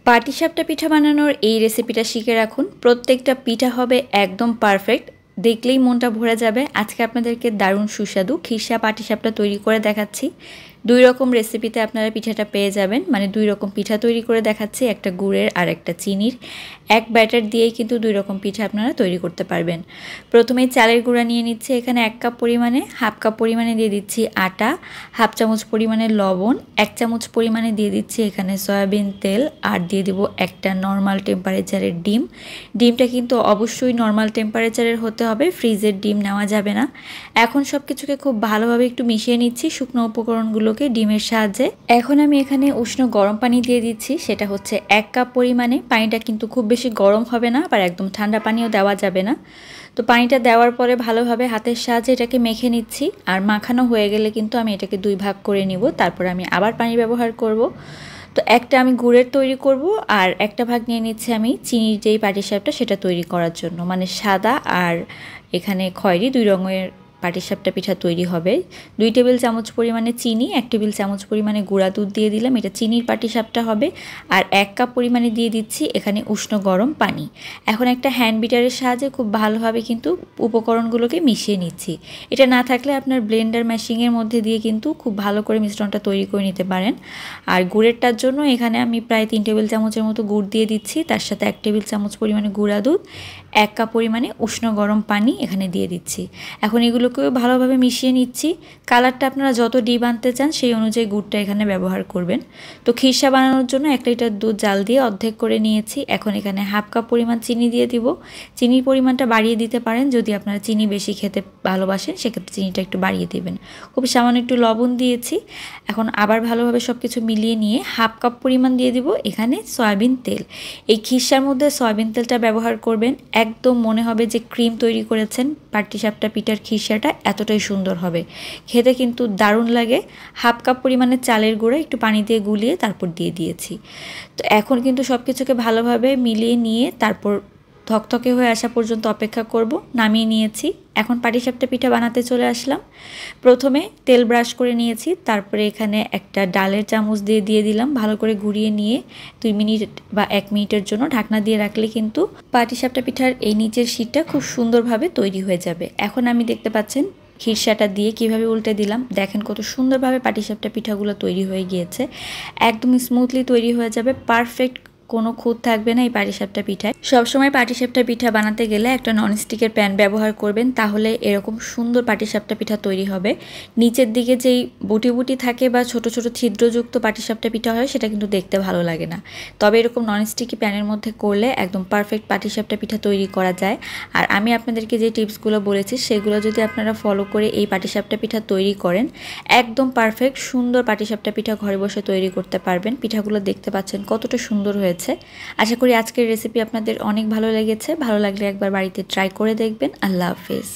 পাটিসাপটা পিঠা বানানোর এই রেসিপিটা শিখে রাখুন। প্রত্যেকটা পিঠা হবে একদম পারফেক্ট, দেখলেই মনটা ভরে যাবে। আজকে আপনাদেরকে দারুণ সুস্বাদু খিরসা পাটিসাপটা তৈরি করে দেখাচ্ছি। দুই রকম রেসিপিতে আপনারা পিঠাটা পেয়ে যাবেন, মানে দুই রকম পিঠা তৈরি করে দেখাচ্ছি, একটা গুড়ের আর একটা চিনির। এক ব্যাটার দিয়েই কিন্তু দুই রকম পিঠা আপনারা তৈরি করতে পারবেন। প্রথমেই চালের গুঁড়া নিয়ে নিচ্ছি এখানে 1 কাপ পরিমাণে, হাফ কাপ পরিমাণে দিয়ে দিচ্ছি আটা, হাফ চামচ পরিমাণে লবণ, 1 চামচ পরিমাণে দিয়ে দিচ্ছি এখানে সয়াবিন তেল, আর দিয়ে দিব একটা নর্মাল টেম্পারেচারের ডিম। ডিমটা কিন্তু অবশ্যই নর্মাল টেম্পারেচারের হতে হবে, ফ্রিজের ডিম নেওয়া যাবে না। এখন সব কিছুকে খুব ভালোভাবে একটু মিশিয়ে নিচ্ছি শুকনো উপকরণগুলোকে ডিমের সাহায্যে। এখন আমি এখানে উষ্ণ গরম পানি দিয়ে দিচ্ছি, সেটা হচ্ছে 1 কাপ পরিমাণে। পানিটা কিন্তু খুব বেশি গরম হবে না, আবার একদম ঠান্ডা পানিও দেওয়া যাবে না। তো পানিটা দেওয়ার পরে ভালোভাবে হাতের সাহায্যে এটাকে মেখে নিচ্ছি। আর মাখানো হয়ে গেলে কিন্তু আমি এটাকে 2 ভাগ করে নিব, তারপর আমি আবার পানি ব্যবহার করব। তো একটা আমি গুড়ের তৈরি করব, আর একটা ভাগ নিয়ে নিচ্ছি আমি চিনির যেই পাটিসাপটা সেটা তৈরি করার জন্য, মানে সাদা আর এখানে খয়েরি দুই রঙের পাটিসাপটা পিঠা তৈরি হবে। 2 টেবিল চামচ পরিমাণে চিনি, 1 টেবিল চামচ পরিমাণে গুঁড়া দুধ দিয়ে দিলাম, এটা চিনির পাটিসাপটা হবে। আর 1 কাপ পরিমাণে দিয়ে দিচ্ছি এখানে উষ্ণ গরম পানি। এখন একটা হ্যান্ড বিটারের সাহায্যে খুব ভালোভাবে কিন্তু উপকরণগুলোকে মিশিয়ে নিচ্ছি। এটা না থাকলে আপনার ব্লেন্ডার মেশিনের মধ্যে দিয়ে কিন্তু খুব ভালো করে মিশ্রণটা তৈরি করে নিতে পারেন। আর গুড়েরটার জন্য এখানে আমি প্রায় 3 টেবিল চামচের মতো গুড় দিয়ে দিচ্ছি, তার সাথে 1 টেবিল চামচ পরিমাণে গুঁড়া দুধ, 1 কাপ পরিমাণে উষ্ণ গরম পানি এখানে দিয়ে দিচ্ছি। এখন এগুলোকেও ভালোভাবে মিশিয়ে নিচ্ছি। কালারটা আপনারা যত ডিপ আনতে চান সেই অনুযায়ী গুড়টা এখানে ব্যবহার করবেন। তো খিরসা বানানোর জন্য 1 লিটার দুধ জাল দিয়ে অর্ধেক করে নিয়েছি। এখন এখানে হাফ কাপ পরিমাণ চিনি দিয়ে দিব। চিনির পরিমাণটা বাড়িয়ে দিতে পারেন, যদি আপনারা চিনি বেশি খেতে ভালোবাসেন সেক্ষেত্রে চিনিটা একটু বাড়িয়ে দেবেন। খুব সামান্য একটু লবণ দিয়েছি। এখন আবার ভালোভাবে সব কিছু মিলিয়ে নিয়ে হাফ কাপ পরিমাণ দিয়ে দিব এখানে সয়াবিন তেল। এই খিরসার মধ্যে সয়াবিন তেলটা ব্যবহার করবেন, একদম মনে হবে যে ক্রিম তৈরি করেছেন। পাটিসাপটা পিঠার খিরসাটা এতটাই সুন্দর হবে, খেতে কিন্তু দারুণ লাগে। হাফ কাপ পরিমাণে চালের গুঁড়া একটু পানি দিয়ে গুলিয়ে তারপর দিয়ে দিয়েছি। তো এখন কিন্তু সব কিছুকে ভালোভাবে মিলিয়ে নিয়ে তারপর থকথকে হয়ে আসা পর্যন্ত অপেক্ষা করব। নামিয়ে নিয়েছি। এখন পাটিসাপটা পিঠা বানাতে চলে আসলাম। প্রথমে তেল ব্রাশ করে নিয়েছি, তারপরে এখানে একটা ডালের চামচ দিয়ে দিলাম, ভালো করে ঘুরিয়ে নিয়ে 2 মিনিট বা 1 মিনিটের জন্য ঢাকনা দিয়ে রাখলে কিন্তু পাটিসাপটা পিঠার এই নিচের শীটটা খুব সুন্দরভাবে তৈরি হয়ে যাবে। এখন আমি দেখতে পাচ্ছেন খিরসাটা দিয়ে কিভাবে উল্টে দিলাম, দেখেন কত সুন্দরভাবে পাটিসাপটা পিঠাগুলো তৈরি হয়ে গিয়েছে। একদম স্মুথলি তৈরি হয়ে যাবে, পারফেক্ট, কোনো খুঁত থাকবে না এই পাটিসাপটা পিঠায়। সবসময় পাটিসাপটা পিঠা বানাতে গেলে একটা ননস্টিকের প্যান ব্যবহার করবেন, তাহলে এরকম সুন্দর পাটিসাপটা পিঠা তৈরি হবে। নিচের দিকে যেই বুটি বুটি থাকে বা ছোট ছোট ছিদ্রযুক্ত পাটিসাপটা পিঠা হয় সেটা কিন্তু দেখতে ভালো লাগে না। তবে এরকম ননস্টিকি প্যানের মধ্যে করলে একদম পারফেক্ট পাটিসাপটা পিঠা তৈরি করা যায়। আর আমি আপনাদেরকে যে টিপসগুলো বলেছি সেগুলো যদি আপনারা ফলো করে এই পাটিসাপটা পিঠা তৈরি করেন, একদম পারফেক্ট সুন্দর পাটিসাপটা পিঠা ঘরে বসে তৈরি করতে পারবেন। পিঠাগুলো দেখতে পাচ্ছেন কতটা সুন্দর হয়েছে। আশা করি আজকের রেসিপি আপনাদের অনেক ভালো লেগেছে। ভালো লাগলে একবার বাড়িতে ট্রাই করে দেখবেন। আল্লাহ হাফেজ।